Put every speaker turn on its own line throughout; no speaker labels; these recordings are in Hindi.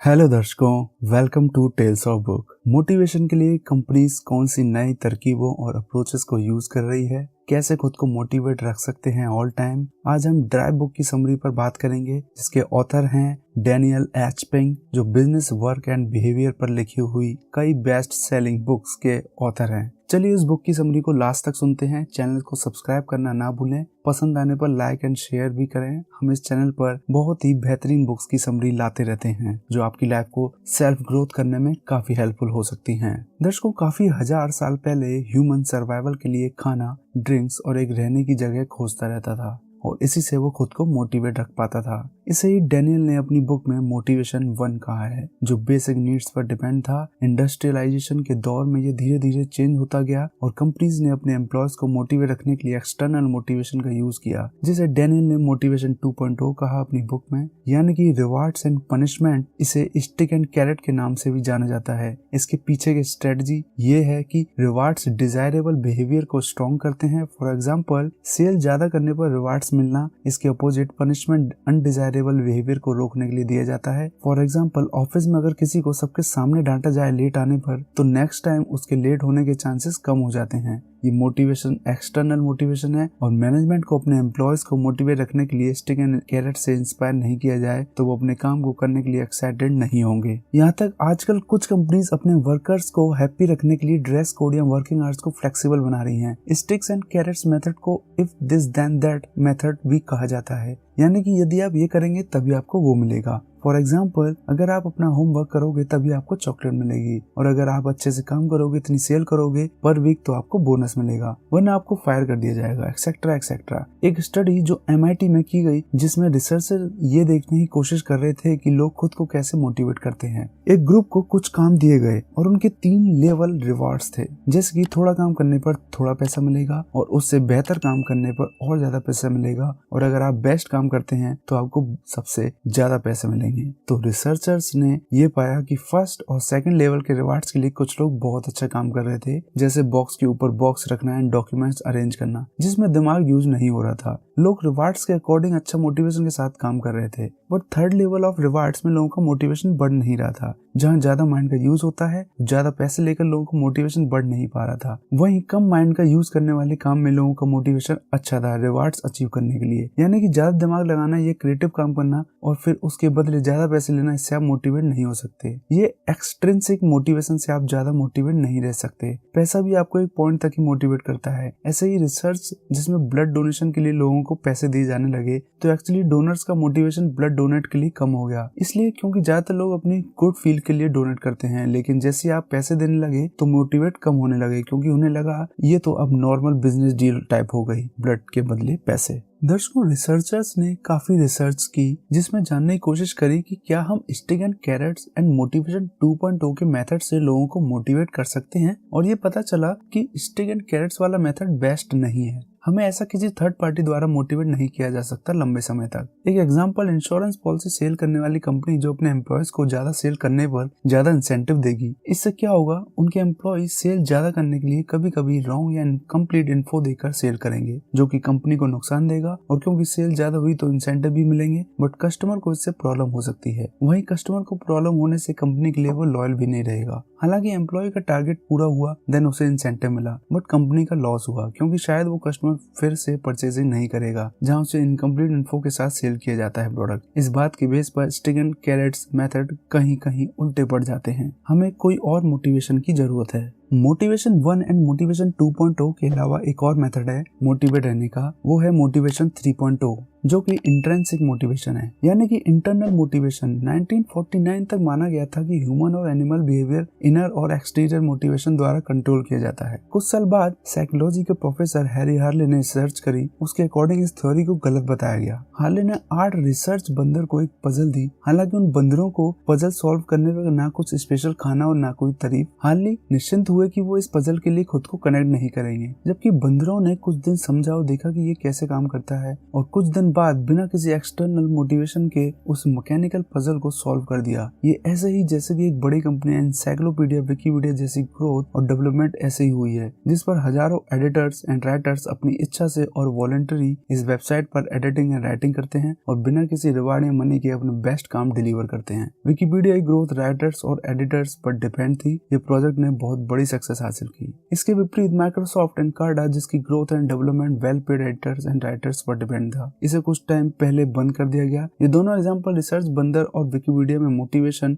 हेलो दर्शकों, welcome to tales of book. Motivation के लिए कंपनीज कौन सी नई तरकीबों और अप्रोचेस को यूज कर रही है, कैसे खुद को मोटिवेट रख सकते हैं ऑल टाइम। आज हम ड्राइव बुक की समरी पर बात करेंगे, जिसके ऑथर हैं डैनियल एच पिंग, जो बिजनेस, वर्क एंड बिहेवियर पर लिखी हुई कई बेस्ट सेलिंग बुक्स के ऑथर हैं। चलिए इस बुक की समरी को लास्ट तक सुनते हैं। चैनल को सब्सक्राइब करना ना भूलें, पसंद आने पर लाइक एंड शेयर भी करें। हम इस चैनल पर बहुत ही बेहतरीन बुक्स की समरी लाते रहते हैं, जो आपकी लाइफ को सेल्फ ग्रोथ करने में काफी हेल्पफुल हो सकती हैं। दर्शकों, काफी हजार साल पहले ह्यूमन सर्वाइवल के लिए खाना, ड्रिंक्स और एक रहने की जगह खोजता रहता था, और इसी से वो खुद को मोटिवेट रख पाता था। इसे ही डैनियल ने अपनी बुक में मोटिवेशन 1 कहा है, जो बेसिक नीड्स पर डिपेंड था। इंडस्ट्रियलाइजेशन के दौर में ये धीरे धीरे चेंज होता गया और कंपनीज ने अपने एम्प्लॉयज को मोटिवेट रखने के लिए एक्सटर्नल मोटिवेशन का यूज किया, जिसे डैनियल ने मोटिवेशन 2.0 कहा अपनी बुक में, यानी कि रिवार्ड्स एंड पनिशमेंट। इसे स्टिक एंड कैरेट के नाम से भी जाना जाता है। इसके पीछे की स्ट्रेटजी ये है कि रिवार्ड्स डिजायरेबल बिहेवियर को स्ट्रॉन्ग करते हैं। फॉर एग्जाम्पल, सेल ज्यादा करने पर रिवार्ड्स मिलना। इसके अपोजिट पनिशमेंट अनडिजायरेबल बिहेवियर को रोकने के लिए दिया जाता है। फॉर एग्जांपल, ऑफिस में अगर किसी को सबके सामने डांटा जाए लेट आने पर, तो नेक्स्ट टाइम उसके लेट होने के चांसेस कम हो जाते हैं। ये मोटिवेशन एक्सटर्नल मोटिवेशन है, और मैनेजमेंट को अपने एम्प्लॉयज को मोटिवेट रखने के लिए स्टिक एंड कैरेट से इंस्पायर नहीं किया जाए तो वो अपने काम को करने के लिए एक्साइटेड नहीं होंगे। यहाँ तक आजकल कुछ कंपनीज अपने वर्कर्स को हैप्पी रखने के लिए ड्रेस कोड या वर्किंग आवर्स को फ्लेक्सिबल बना रही हैं। स्टिक्स एंड कैरेट्स मेथड को if this then that method भी कहा जाता है, यानी कि यदि आप ये करेंगे तभी आपको वो मिलेगा। फॉर एग्जाम्पल, अगर आप अपना होमवर्क करोगे तभी आपको चॉकलेट मिलेगी, और अगर आप अच्छे से काम करोगे, इतनी सेल करोगे पर वीक, तो आपको बोनस मिलेगा, वरना आपको फायर कर दिया जाएगा, एक्सेट्रा एक्सेट्रा। एक स्टडी जो MIT में की गई, जिसमें रिसर्चर ये देखने की कोशिश कर रहे थे कि लोग खुद को कैसे मोटिवेट करते हैं। एक ग्रुप को कुछ काम दिए गए और उनके 3 लेवल रिवार्ड्स थे, जैसे कि थोड़ा काम करने पर थोड़ा पैसा मिलेगा, और उससे बेहतर काम करने पर और ज्यादा पैसा मिलेगा, और अगर आप बेस्ट काम करते हैं तो आपको सबसे ज्यादा पैसे मिलेंगे। तो रिसर्चर्स ने ये पाया कि फर्स्ट और सेकंड लेवल के रिवार्ड्स के लिए कुछ लोग बहुत अच्छा काम कर रहे थे, जैसे बॉक्स के ऊपर बॉक्स रखना एंड डॉक्यूमेंट्स अरेंज करना, जिसमें दिमाग यूज नहीं हो रहा था। लोग रिवार्ड्स के अकॉर्डिंग अच्छा मोटिवेशन के साथ काम कर रहे थे। But third level of rewards में लोगों का मोटिवेशन बढ़ नहीं रहा था। जहाँ ज्यादा माइंड का यूज होता है, ज्यादा पैसे लेकर लोगों को मोटिवेशन बढ़ नहीं पा रहा था। वहीं कम माइंड का यूज करने वाले काम में लोगों का मोटिवेशन अच्छा था रिवार्ड्स अचीव करने के लिए, यानी कि ज्यादा दिमाग लगाना, ये क्रिएटिव काम करना और फिर उसके बदले ज्यादा पैसे लेना, इससे आप मोटिवेट नहीं हो सकते। ये एक्सट्रिंसिक मोटिवेशन से आप ज्यादा मोटिवेट नहीं रह सकते। पैसा भी आपको एक पॉइंट तक ही मोटिवेट करता है। ऐसे ही रिसर्च जिसमें ब्लड डोनेशन के लिए लोगों को पैसे दिए जाने लगे, तो एक्चुअली डोनर्स का मोटिवेशन ब्लड डोनेट के लिए कम हो गया। इसलिए क्योंकि ज्यादातर लोग अपनी गुड फील के लिए डोनेट करते हैं, लेकिन जैसे आप पैसे देने लगे तो मोटिवेट कम होने लगे, क्योंकि उन्हें लगा ये तो अब नॉर्मल बिजनेस डील टाइप हो गई, ब्लड के बदले पैसे। दर्शकों, रिसर्चर्स ने काफी रिसर्च की, जिसमें जानने की कोशिश करी कि क्या हम stick and carrots and motivation 2.0 के मेथड से लोगों को मोटिवेट कर सकते हैं, और ये पता चला कि स्टिक एंड कैरेट्स वाला मेथड बेस्ट नहीं है। हमें ऐसा किसी थर्ड पार्टी द्वारा मोटिवेट नहीं किया जा सकता लंबे समय तक। एक एग्जांपल, इंश्योरेंस पॉलिसी सेल करने वाली कंपनी जो अपने एम्प्लॉयज को ज्यादा सेल करने पर ज्यादा इंसेंटिव देगी, इससे क्या होगा, उनके एम्प्लॉयज सेल ज्यादा करने के लिए कभी कभी रॉन्ग या इनकम्प्लीट इन्फो देकर सेल करेंगे, जो कि कंपनी को नुकसान देगा। और क्योंकि सेल ज्यादा हुई तो इंसेंटिव भी मिलेंगे, बट कस्टमर को इससे प्रॉब्लम हो सकती है। वहीं कस्टमर को प्रॉब्लम होने से कंपनी के लिए वो लॉयल भी नहीं रहेगा। हालांकि एम्प्लॉय का टारगेट पूरा हुआ, देन उसे इंसेंटिव मिला, बट कंपनी का लॉस हुआ, क्योंकि शायद वो कस्टमर फिर से परचेजिंग नहीं करेगा, जहां उसे इनकम्प्लीट इन्फो के साथ सेल किया जाता है प्रोडक्ट। इस बात के बेस पर स्टिक एंड कैरेट्स मेथड कहीं कहीं उल्टे पड़ जाते हैं। हमें कोई और मोटिवेशन की जरूरत है। मोटिवेशन 1 एंड मोटिवेशन 2.0 के अलावा एक और मेथड है मोटिवेट रहने का, वो है मोटिवेशन 3.0, जो कि इंट्रिंसिक मोटिवेशन है, यानी कि इंटरनल मोटिवेशन। 1949 तक माना गया था कि ह्यूमन और एनिमल बिहेवियर इनर और एक्सटीरियर मोटिवेशन द्वारा कंट्रोल किया जाता है। कुछ साल बाद साइकोलॉजी के प्रोफेसर हैरी हार्ले ने रिसर्च करी, उसके अकॉर्डिंग इस थ्योरी को गलत बताया गया। हार्ले ने 8 रिसर्च बंदर को एक पजल दी, हालांकि उन बंदरों को पजल सॉल्व करने में ना कुछ स्पेशल खाना और ना कोई तारीफ। हार्ले निश्चिंत हुए हुए कि वो इस पजल के लिए खुद को कनेक्ट नहीं करेंगे, जबकि बंदरों ने कुछ दिन समझा और देखा कि ये कैसे काम करता है और कुछ दिन बाद बिना किसी एक्सटर्नल मोटिवेशन के उस मैकेनिकल पजल को सॉल्व कर दिया। ये ऐसे ही जैसे कि एक बड़ी कंपनी एनसाइक्लोपीडिया, विकिपीडिया जैसी ग्रोथ और डेवलपमेंट ऐसे ही हुई है, जिस पर हजारों एडिटर्स एंड राइटर्स अपनी इच्छा से और वॉलंटरी इस वेबसाइट पर एडिटिंग एंड राइटिंग करते हैं और बिना किसी रिवार्ड या मनी के अपने बेस्ट काम डिलीवर करते हैं। विकिपीडिया की ग्रोथ राइटर्स और एडिटर्स पर डिपेंड थी। ये प्रोजेक्ट ने बहुत बड़ी सक्सेस हासिल की। इसके विपरीत माइक्रोसॉफ्ट एंड कार्डा, जिसकी growth and development well paid editors and writers पर डिपेंड था, इसे कुछ टाइम पहले बंद कर दिया गया। ये दोनों एग्जांपल रिसर्च बंदर और विकिपीडिया में मोटिवेशन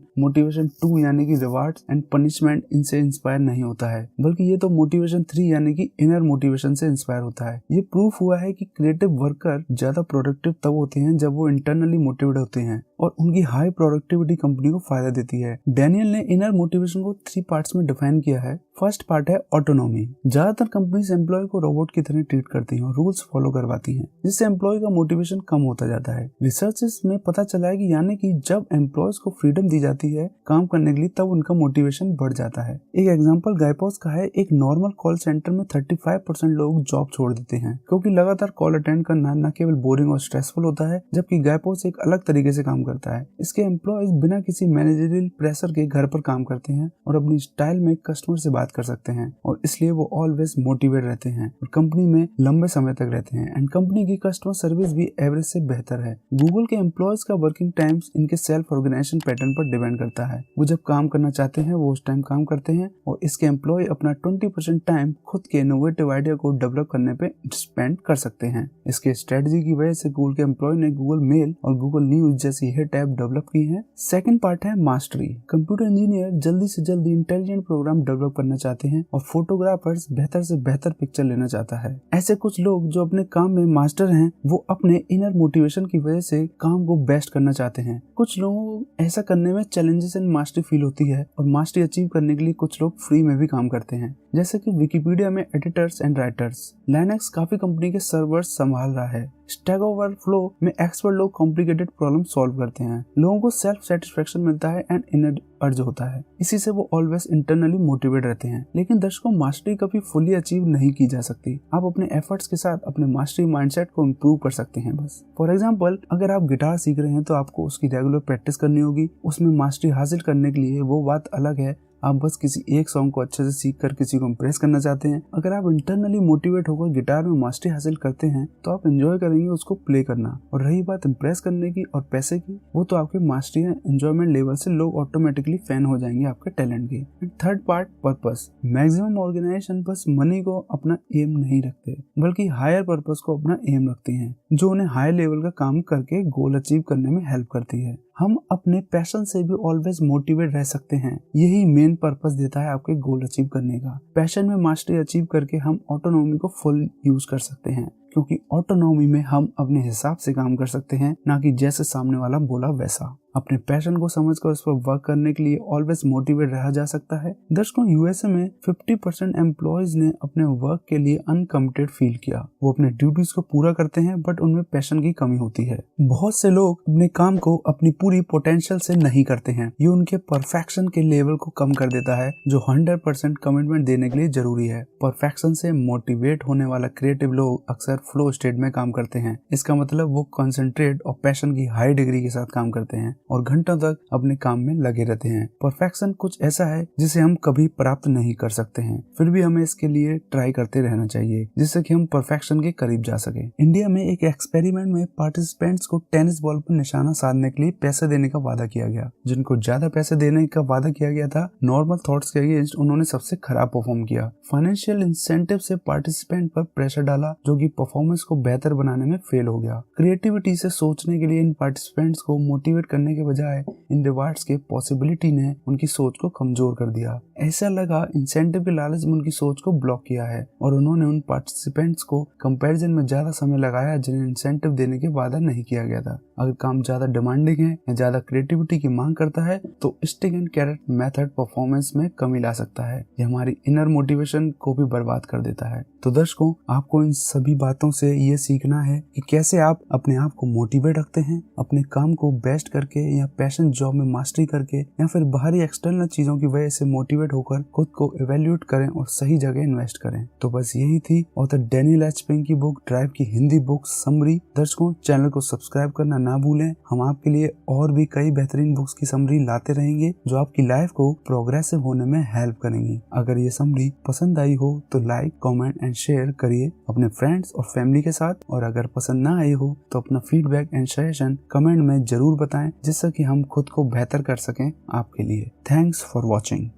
2 यानी कि रिवार्ड्स एंड पनिशमेंट इनसे इंस्पायर नहीं होता है, बल्कि ये तो मोटिवेशन 3 यानी कि इनर मोटिवेशन से इंस्पायर होता है। ये प्रूफ हुआ है कि क्रिएटिव वर्कर ज्यादा प्रोडक्टिव तब होते हैं जब वो इंटरनली मोटिवेट होते हैं और उनकी हाई प्रोडक्टिविटी कंपनी को फायदा देती है। डैनियल ने इनर मोटिवेशन को 3 पार्ट्स में डिफाइन किया है। फर्स्ट पार्ट है ऑटोनॉमी। ज्यादातर कंपनीज एम्प्लॉय को रोबोट की तरह ट्रीट करती हैं और रूल्स फॉलो करवाती हैं, जिससे एम्प्लॉय का मोटिवेशन कम होता जाता है। रिसर्चेस में पता चला है कि यानी कि जब एम्प्लॉयज को फ्रीडम दी जाती है काम करने के लिए, तब उनका मोटिवेशन बढ़ जाता है। एक एग्जांपल गायपोस का है। एक नॉर्मल कॉल सेंटर में 35% लोग जॉब छोड़ देते हैं क्योंकि लगातार कॉल अटेंड करना न केवल बोरिंग और स्ट्रेसफुल होता है, जबकि गायपोस एक अलग तरीके से काम करता है। इसके एम्प्लॉयज बिना किसी मैनेजरियल प्रेशर के घर पर काम करते हैं और अपनी स्टाइल में कस्टमर से बात कर सकते हैं और इसलिए वो ऑलवेज मोटिवेट रहते हैं और कंपनी में लंबे समय तक रहते हैं। एंड कंपनी की कस्टमर सर्विस भी एवरेज से बेहतर है। गूगल के एम्प्लॉयज का वर्किंग टाइम्स इनके सेल्फ ऑर्गेनाइजेशन पैटर्न पर डिपेंड करता है। वो जब काम करना चाहते हैं वो उस टाइम काम करते हैं और इसके एम्प्लॉय अपना 20% टाइम खुद के इनोवेटिव आइडिया को डेवलप करने पे स्पेंड कर सकते हैं। इसके स्ट्रेटजी की वजह से गूगल के एम्प्लॉय ने गूगल मेल और गूगल न्यूज जैसी हिट ऐप डेवलप की है। सेकंड पार्ट है मास्टरी। कंप्यूटर इंजीनियर जल्दी से जल्दी इंटेलिजेंट प्रोग्राम डेवलप करना चाहते हैं और फोटोग्राफर्स बेहतर से बेहतर पिक्चर लेना चाहता है। ऐसे कुछ लोग जो अपने काम में मास्टर हैं, वो अपने इनर मोटिवेशन की वजह से काम को बेस्ट करना चाहते हैं। कुछ लोगों को ऐसा करने में चैलेंजेस एंड मास्टरी फील होती है और मास्टरी अचीव करने के लिए कुछ लोग फ्री में भी काम करते हैं, जैसे कि विकिपीडिया में एडिटर्स एंड राइटर्स। लाइनक्स काफी कंपनी के सर्वर्स संभाल रहा है। स्टैक ओवरफ्लो में एक्सपर्ट लोग कॉम्प्लिकेटेड प्रॉब्लम सॉल्व करते हैं। लोगों को सेल्फ सेटिस्फेक्शन मिलता है एंड इनर अर्ज होता है। इसी से वो ऑलवेज इंटरनली मोटिवेट रहते हैं। लेकिन दर्शकों, मास्टरी कभी फुली अचीव नहीं की जा सकती। आप अपने एफर्ट्स के साथ अपने मास्टरी माइंडसेट को इम्प्रूव कर सकते हैं बस। फॉर एग्जाम्पल, अगर आप गिटार सीख रहे हैं तो आपको उसकी रेगुलर प्रैक्टिस करनी होगी। उसमें मास्टरी हासिल करने के लिए वो बात अलग है, आप बस किसी एक सॉन्ग को अच्छे से सीखकर किसी को इम्प्रेस करना चाहते हैं। अगर आप इंटरनली मोटिवेट होकर गिटार में मास्टरी हासिल करते हैं तो आप एंजॉय करेंगे उसको प्ले करना। और रही बात इम्प्रेस करने की और पैसे की, वो तो आपके मास्टरी या एंजॉयमेंट लेवल से लोग ऑटोमेटिकली फैन हो जाएंगे आपके टैलेंट के। Third part, purpose. Maximum organization बस मनी को अपना एम नहीं रखते, बल्कि हायर पर्पस को अपना एम रखते हैं, जो उन्हें हाई लेवल का काम करके गोल अचीव करने में हेल्प करती है। हम अपने पैशन से भी ऑलवेज मोटिवेट रह सकते हैं। यही मेन पर्पस देता है आपके गोल अचीव करने का। पैशन में मास्टरी अचीव करके हम ऑटोनॉमी को फुल यूज कर सकते हैं, क्योंकि ऑटोनॉमी में हम अपने हिसाब से काम कर सकते हैं, ना कि जैसे सामने वाला बोला वैसा। अपने पैशन को समझकर उस पर वर्क करने के लिए ऑलवेज मोटिवेट रहा जा सकता है। दर्शकों, यूएसए में 50% एम्प्लॉयज ने अपने वर्क के लिए अनकमिटेड फील किया। वो अपने ड्यूटीज को पूरा करते हैं बट उनमें पैशन की कमी होती है। बहुत से लोग अपने काम को अपनी पूरी पोटेंशियल से नहीं करते हैं। ये उनके परफेक्शन के लेवल को कम कर देता है, जो 100% कमिटमेंट देने के लिए जरूरी है। परफेक्शन से मोटिवेट होने वाला क्रिएटिव लोग अक्सर फ्लो स्टेट में काम करते हैं। इसका मतलब वो कॉन्सेंट्रेट और पैशन की हाई डिग्री के साथ काम करते हैं और घंटों तक अपने काम में लगे रहते हैं। परफेक्शन कुछ ऐसा है जिसे हम कभी प्राप्त नहीं कर सकते हैं, फिर भी हमें इसके लिए ट्राई करते रहना चाहिए, जिससे कि हम परफेक्शन के करीब जा सके। इंडिया में एक एक्सपेरिमेंट में पार्टिसिपेंट्स को टेनिस बॉल पर निशाना साधने के लिए पैसे देने का वादा किया गया। जिनको ज्यादा पैसे देने का वादा किया गया था, नॉर्मल थॉट्स के अगेंस्ट उन्होंने सबसे खराब परफॉर्म किया। फाइनेंशियल इंसेंटिव से पार्टिसिपेंट पर प्रेशर डाला, जो कि परफॉर्मेंस को बेहतर बनाने में फेल हो गया। क्रिएटिविटी से सोचने के लिए इन पार्टिसिपेंट्स को मोटिवेट करने के बजाय इन रिवार्ड्स के पॉसिबिलिटी ने उनकी सोच को कमजोर कर दिया। ऐसा लगा इंसेंटिव के लालच में उनकी सोच को ब्लॉक किया है और उन्होंने उन पार्टिसिपेंट्स को कंपैरिजन में ज्यादा समय लगाया जिन्हें इंसेंटिव देने के वादा नहीं किया गया था। अगर काम ज्यादा डिमांडिंग है या ज्यादा क्रिएटिविटी की मांग करता है तो stick and carrot method performance में कमी ला सकता है। ये हमारी इनर मोटिवेशन को भी बर्बाद कर देता है। तो दर्शकों, आपको इन सभी बातों से ये सीखना है कि कैसे आप अपने आप को मोटिवेट रखते हैं, अपने काम को बेस्ट करके या पैशन जॉब में मास्टरी करके या फिर बाहरी एक्सटर्नल चीजों की वजह से मोटिवेट होकर खुद को इवेल्युएट करें और सही जगह इन्वेस्ट करें। तो बस यही थी ऑथर डैनियल एच पिंक की बुक ड्राइव की हिंदी बुक समरी। दर्शकों, चैनल को सब्सक्राइब करना ना भूलें। हम आपके लिए और भी कई बेहतरीन बुक्स की समरी लाते रहेंगे जो आपकी लाइफ को प्रोग्रेसिव होने में हेल्प करेंगी। अगर ये समरी पसंद आई हो तो लाइक, कमेंट एंड शेयर करिए अपने फ्रेंड्स और फैमिली के साथ, और अगर पसंद ना आई हो तो अपना फीडबैक एंड सजेशन कमेंट में जरूर बताएं, जिससे कि हम खुद को बेहतर कर सकें आपके लिए। Thanks for watching.